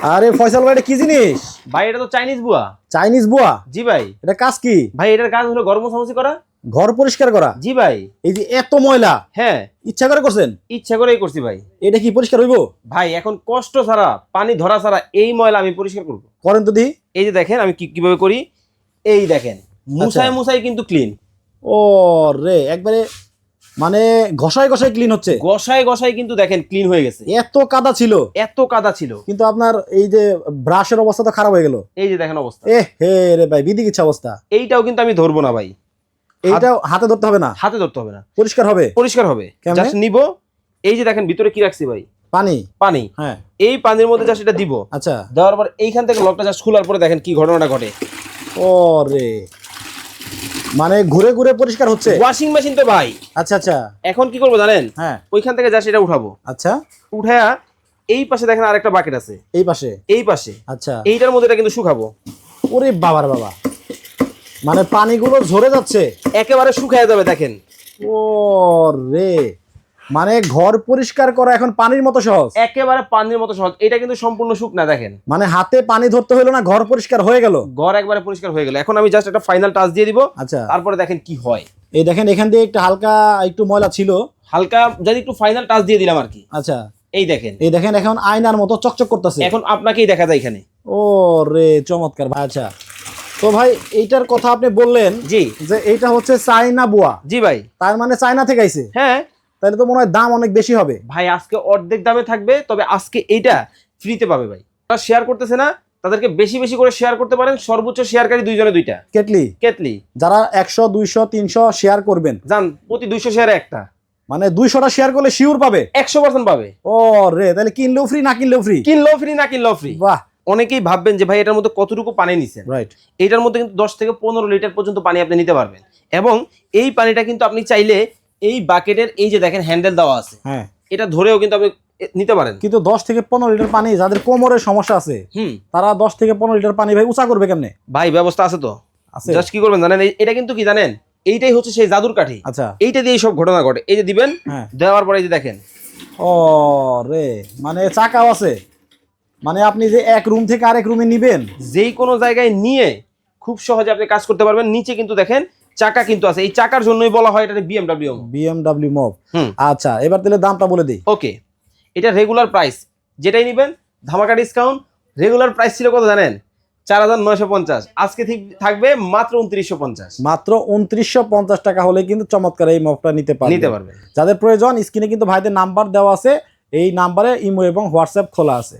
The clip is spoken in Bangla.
আরে ফয়সাল ভাই, এটা কি জিনিস? ভাই এটা তো চাইনিজ বুয়া। চাইনিজ বুয়া? জি ভাই। এটা কাজ কি? ভাই এটার কাজ হলো ঘর মোছামুছি করা। ঘর পরিষ্কার করা? জি ভাই। এই যে এত ময়লা, হ্যাঁ ইচ্ছা করে করছেন? ইচ্ছা করেই করছি ভাই। এটা কি পরিষ্কার হইব? ভাই এখন কষ্ট ছাড়া, পানি ধরা ছাড়া এই ময়লা আমি পরিষ্কার করব। করেন তো দি। এই যে দেখেন আমি কিভাবে করি, এই দেখেন মুছাই মুছাই কিন্তু ক্লিন। ও রে, একবারে মানে ঘষায় ঘষায় ক্লিন হচ্ছে। গসায় গসায় কিন্তু দেখেন ক্লিন হয়ে গেছে। এত কাদা ছিল, এত কাদা ছিল, কিন্তু আপনার এই যে ব্রাশের অবস্থা তো খারাপ হয়ে গেল। এই যে দেখেন অবস্থা। এ হে রে ভাই, বিদিক ইচ্ছা অবস্থা। এইটাও কিন্তু আমি ধরবো না ভাই, এইটাও হাতে ধরতে হবে না? হাতে ধরতে হবে না, পরিষ্কার হবে? পরিষ্কার হবে। কেমনে? জাস্ট নিব, এই যে দেখেন ভিতরে কি রাখছি ভাই, পানি। পানি। হ্যাঁ, এই পানির মধ্যে জাস্ট এটা দিব। আচ্ছা, দেওয়ার পর এইখান থেকে লকটা জাস্ট খোলার পরে দেখেন কি ঘটনাটা ঘটে। ও রে, মানে ঘুরে ঘুরে পরিষ্কার হচ্ছে। ওয়াশিং মেশিন তো ভাই। আচ্ছা আচ্ছা, এখন কি করবো জানেন? হ্যাঁ, ওইখান থেকে জাস্ট এটা উঠাবো। আচ্ছা, উঠায়া এই পাশে দেখেন আরেকটা বাকেট আছে, এই পাশে, এই পাশে। আচ্ছা, এইটার মধ্যে এটা কিন্তু শুকাবো। ওরে বাবার বাবা, মানে পানিগুলো ঝরে যাচ্ছে, একেবারে শুকায় যাবে দেখেন। ও রে, মানে ঘর পরিষ্কার করা এখন পানির মতো সহজ। একেবারে পানির মতো সহজ। এটা কিন্তু সম্পূর্ণ শুকনা দেখেন। মানে হাতে পানি ধরতে হলো না, ঘর পরিষ্কার হয়ে গেল। ঘর একবারে পরিষ্কার হয়ে গেল। এখন আমি জাস্ট একটা ফাইনাল টাচ দিয়ে দিব। আচ্ছা, তারপরে দেখেন কি হয়। এই দেখেন এখান দিয়ে একটু হালকা একটু ময়লা ছিল, হালকা যদি একটু ফাইনাল টাচ দিয়ে দিলাম আর কি। আচ্ছা, এই দেখেন, এই দেখেন এখন আয়নার মতো চকচক করতেছে। এখন আপনাকেই দেখা যায় এখানে। ও রে, চমৎকার ভাই। আচ্ছা, তো ভাই এইটার কথা আপনি বললেন জি যে এইটা হচ্ছে চায়না বুয়া, জি ভাই। তার মানে চায়না থেকে আইছে। হ্যাঁ তাহলে তো মনে হয় দাম অনেক বেশি হবে ভাই, আজকে অর্ধেক দামে থাকবে, তবে আজকে এইটা ফ্রিতে পাবে ভাই। তারা শেয়ার করতেছে না, তাদেরকে বেশি বেশি করে শেয়ার করতে পারেন। সর্বোচ্চ শেয়ারকারী দুইজনে দুইটা কেটলি। কেতলি। যারা 100 200 300 শেয়ার করবেন, জান প্রতি 200 শেয়ারে একটা, মানে 200টা শেয়ার করলে শিওর পাবে, 100% পাবে। ও রে, তাহলে কিনলেও ফ্রি, না কিনলেও ফ্রি। কিনলেও ফ্রি, না কিনলেও ফ্রি। বাহ, অনেকেই ভাববেন যে ভাই এটার মধ্যে কতটুকু পানি নিছেন। রাইট। এটার মধ্যে কিন্তু 10 থেকে 15 লিটার পর্যন্ত পানি আপনি নিতে পারবেন। এবং এই পানিটা কিন্তু আপনি চাইলে এই বাকেটের এই যে দেখেন হ্যান্ডেল দেওয়া আছে, হ্যাঁ, এটা ধরেও কিন্তু আপনি নিতে পারেন। কিন্তু 10 থেকে 15 লিটার পানি যাদের কোমরের সমস্যা আছে, তারা 10 থেকে 15 লিটার পানি ভাই উঁচা করবে কেমনে? ভাই ব্যবস্থা আছে তো। আছে। জাস্ট কি করবেন জানেন, এটা কিন্তু কি জানেন, এইটাই হচ্ছে সেই জাদুর কাঠি। আচ্ছা, এইটা দিয়ে সব ঘটনা ঘটে। এই যে দিবেন, হ্যাঁ, দেওয়ার পরে এই যে দেখেন, ও রে, মানে চাকাও আছে, মানে আপনি যে এক রুম থেকে আরেক রুমে নিবেন, যেই কোনো জায়গায় নিয়ে খুব সহজে আপনি কাজ করতে পারবেন। নিচে কিন্তু দেখেন চাকা কিন্তু আছে, এই চাকার জন্যই বলা হয় এটা বিএমডব্লিউ। BMW mob. আচ্ছা, এবার তাহলে দামটা বলে দিই। ওকে, এটা রেগুলার প্রাইস, যেটাই নেবেন ধামাকা ডিসকাউন্ট। রেগুলার প্রাইস ছিল কত জানেন? 4950। আজকে থাকবে মাত্র 2950। মাত্র 2950 টাকা হলে কিন্তু চমৎকার এই মগটা নিতে পারবেন। যাদের প্রয়োজন, স্ক্রিনে কিন্তু ভাইদের নাম্বার দেওয়া আছে, এই নাম্বারে ইমো এবং হোয়াটসঅ্যাপ খোলা আছে।